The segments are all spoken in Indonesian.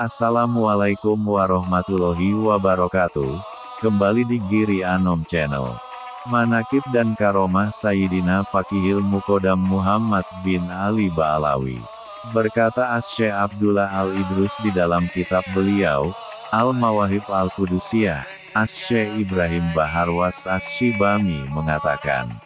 Assalamualaikum warahmatullahi wabarakatuh. Kembali di Giri Anom Channel. Manaqib dan Karomah Sayyidina Faqihil Muqaddam Muhammad bin Ali Ba'alawi. Berkata Asy-Syaikh Abdullah Al-Idrus di dalam kitab beliau, Al-Mawahib Al-Qudusiyah, Asy-Syaikh Ibrahim Baharwas Asy-Syibami mengatakan,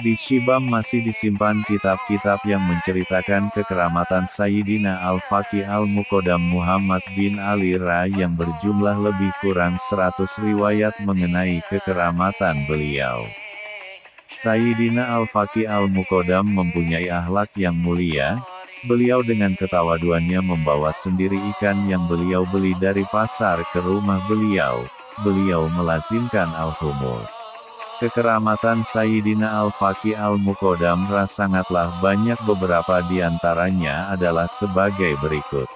di Syibam masih disimpan kitab-kitab yang menceritakan kekeramatan Sayyidina Al-Faqih Al-Muqaddam Muhammad bin Ali Ra yang berjumlah lebih kurang 100 riwayat mengenai kekeramatan beliau. Sayyidina Al-Faqih Al-Muqaddam mempunyai akhlak yang mulia. Beliau dengan ketawaduannya membawa sendiri ikan yang beliau beli dari pasar ke rumah beliau. Beliau melazimkan al-humul. Kekeramatan Sayyidina Al-Faqih Al-Muqaddam Ra sangatlah banyak, beberapa di antaranya adalah sebagai berikut.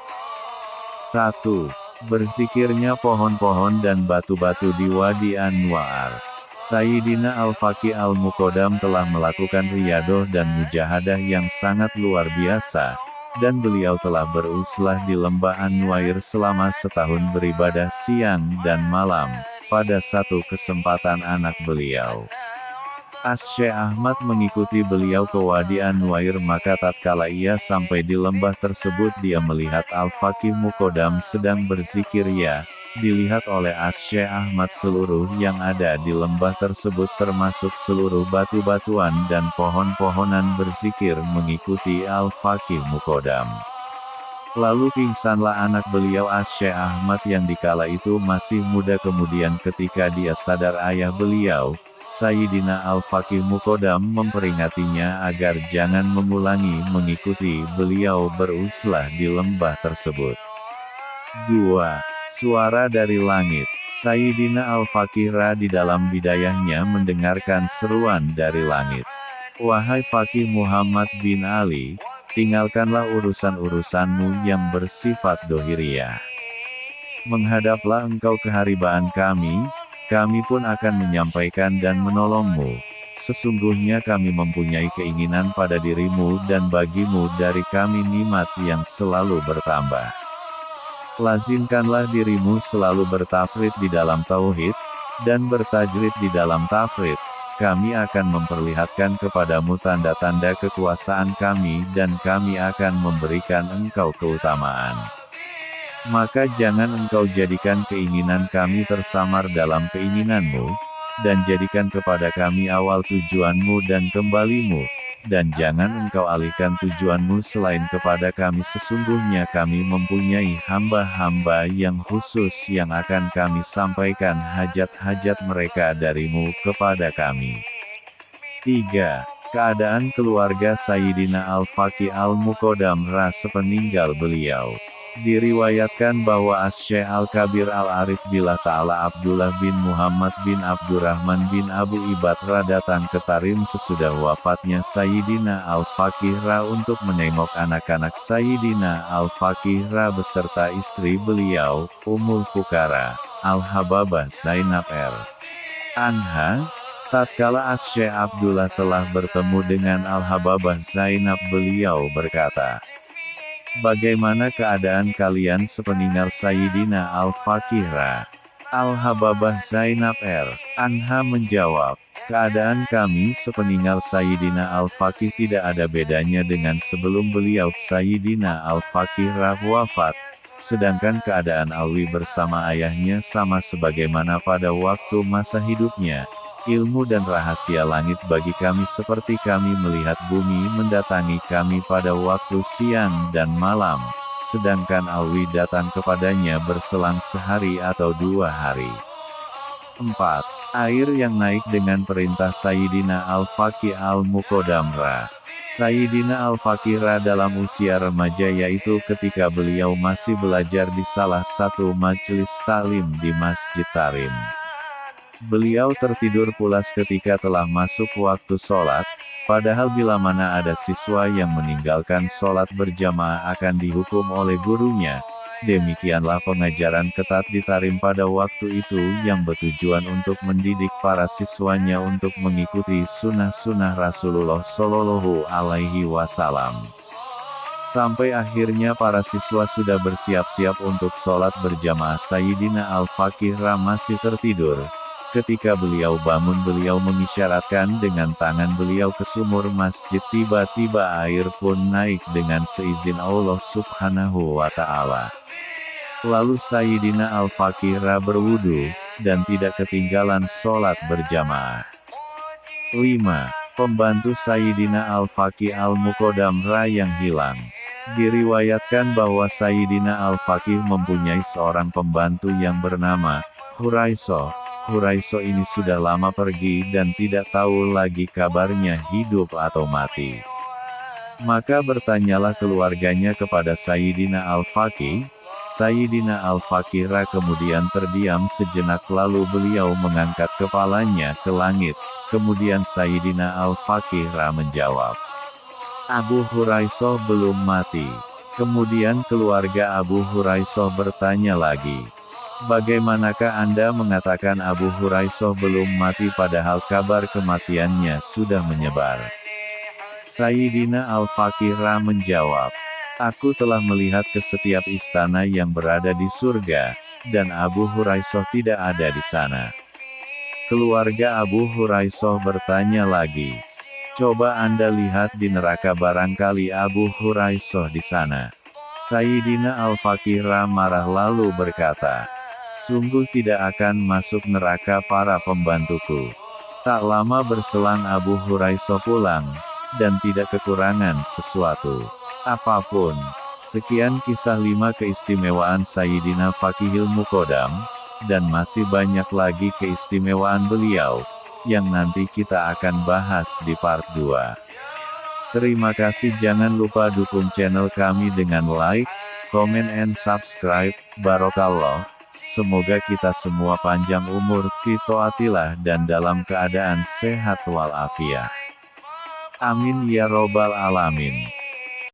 1. Berzikirnya pohon-pohon dan batu-batu di Wadi Anwar. Sayyidina Al-Faqih Al-Muqaddam telah melakukan riyadoh dan mujahadah yang sangat luar biasa, dan beliau telah beruslah di lembah Anwair selama setahun beribadah siang dan malam. Pada satu kesempatan anak beliau, Asy-Syaikh Ahmad mengikuti beliau ke Wadi Anwair, maka tatkala ia sampai di lembah tersebut dia melihat Al-Faqih Muqaddam sedang berzikir. Ya, dilihat oleh Asy-Syaikh Ahmad seluruh yang ada di lembah tersebut termasuk seluruh batu-batuan dan pohon-pohonan berzikir mengikuti Al-Faqih Muqaddam. Lalu pingsanlah anak beliau Asy-Syaikh Ahmad yang dikala itu masih muda. Kemudian ketika dia sadar, ayah beliau, Sayyidina Al-Faqih Muqaddam memperingatinya agar jangan mengulangi mengikuti beliau beruslah di lembah tersebut. 2. Suara dari langit. Sayyidina Al-Faqih Ra di dalam bidayahnya mendengarkan seruan dari langit. Wahai Faqih Muhammad bin Ali, tinggalkanlah urusan-urusanmu yang bersifat dohiriyah. Menghadaplah engkau keharibaan kami pun akan menyampaikan dan menolongmu. Sesungguhnya kami mempunyai keinginan pada dirimu dan bagimu dari kami nikmat yang selalu bertambah. Lazimkanlah dirimu selalu bertafrid di dalam tauhid, dan bertajrid di dalam tafrid. Kami akan memperlihatkan kepadamu tanda-tanda kekuasaan kami dan kami akan memberikan engkau keutamaan. Maka jangan engkau jadikan keinginan kami tersamar dalam keinginanmu, dan jadikan kepada kami awal tujuanmu dan kembalimu, dan jangan engkau alihkan tujuanmu selain kepada kami. Sesungguhnya kami mempunyai hamba-hamba yang khusus yang akan kami sampaikan hajat-hajat mereka darimu kepada kami. 3. Keadaan keluarga Sayyidina Al-Faqih Al-Muqaddam Ra sepeninggal beliau. Diriwayatkan bahwa Asy-Syaikh Al-Kabir Al-Arif Billah Ta'ala Abdullah bin Muhammad bin Abdurrahman bin Abu Ibad Ra datang ke Tarim sesudah wafatnya Sayyidina Al-Faqih Ra untuk menengok anak-anak Sayyidina Al-Faqih Ra beserta istri beliau, Ummul Fuqara, Al-Hababah Zainab R. Anha. Tatkala Asy-Syaikh Abdullah telah bertemu dengan Al-Hababah Zainab, beliau berkata, bagaimana keadaan kalian sepeninggal Sayyidina Al-Faqih Ra? Al-Hababah Zainab R. Anha menjawab, keadaan kami sepeninggal Sayyidina Al-Faqih tidak ada bedanya dengan sebelum beliau Sayyidina Al-Faqih Ra wafat, sedangkan keadaan Alwi bersama ayahnya sama sebagaimana pada waktu masa hidupnya. Ilmu dan rahasia langit bagi kami seperti kami melihat bumi mendatangi kami pada waktu siang dan malam, sedangkan Alwi datang kepadanya berselang sehari atau 2 hari. 4. Air yang naik dengan perintah Sayyidina Al-Faqih Al-Muqaddam Ra. Sayyidina Al-Faqih Ra dalam usia remaja, yaitu ketika beliau masih belajar di salah satu majelis taklim di Masjid Tarim. Beliau tertidur pulas ketika telah masuk waktu sholat, padahal bila mana ada siswa yang meninggalkan sholat berjamaah akan dihukum oleh gurunya. Demikianlah pengajaran ketat di Tarim pada waktu itu yang bertujuan untuk mendidik para siswanya untuk mengikuti sunnah-sunnah Rasulullah Shallallahu Alaihi Wasallam. Sampai akhirnya para siswa sudah bersiap-siap untuk sholat berjamaah. Sayyidina Al-Faqih Ra masih tertidur. Ketika beliau bangun, beliau mengisyaratkan dengan tangan beliau ke sumur masjid. Tiba-tiba air pun naik dengan seizin Allah Subhanahu wa Ta'ala. Lalu Sayyidina Al-Faqih Ra berwudu, dan tidak ketinggalan sholat berjamaah. 5. Pembantu Sayyidina Al-Faqih Al-Muqaddam Ra yang hilang. Diriwayatkan bahwa Sayyidina Al-Faqih mempunyai seorang pembantu yang bernama Huraisoh. Huraisoh ini sudah lama pergi dan tidak tahu lagi kabarnya hidup atau mati. Maka bertanyalah keluarganya kepada Sayyidina Al-Faqih. Sayyidina Al-Faqih Ra kemudian terdiam sejenak, lalu beliau mengangkat kepalanya ke langit. Kemudian Sayyidina Al-Faqih Ra menjawab, Abu Huraisoh belum mati. Kemudian keluarga Abu Huraisoh bertanya lagi, bagaimanakah Anda mengatakan Abu Huraisoh belum mati padahal kabar kematiannya sudah menyebar? Sayyidina Al-Faqih Ra menjawab, aku telah melihat ke setiap istana yang berada di surga, dan Abu Huraisoh tidak ada di sana. Keluarga Abu Huraisoh bertanya lagi, coba Anda lihat di neraka, barangkali Abu Huraisoh di sana. Sayyidina Al-Faqih Ra marah lalu berkata, sungguh tidak akan masuk neraka para pembantuku. Tak lama berselang Abu Huraisoh pulang, dan tidak kekurangan sesuatu apapun. Sekian kisah 5 keistimewaan Sayyidina Faqihil Muqaddam, dan masih banyak lagi keistimewaan beliau, yang nanti kita akan bahas di part 2. Terima kasih, jangan lupa dukung channel kami dengan like, comment and subscribe. Barokallah. Semoga kita semua panjang umur, fitoatilah, dan dalam keadaan sehat walafiat. Amin ya robbal alamin.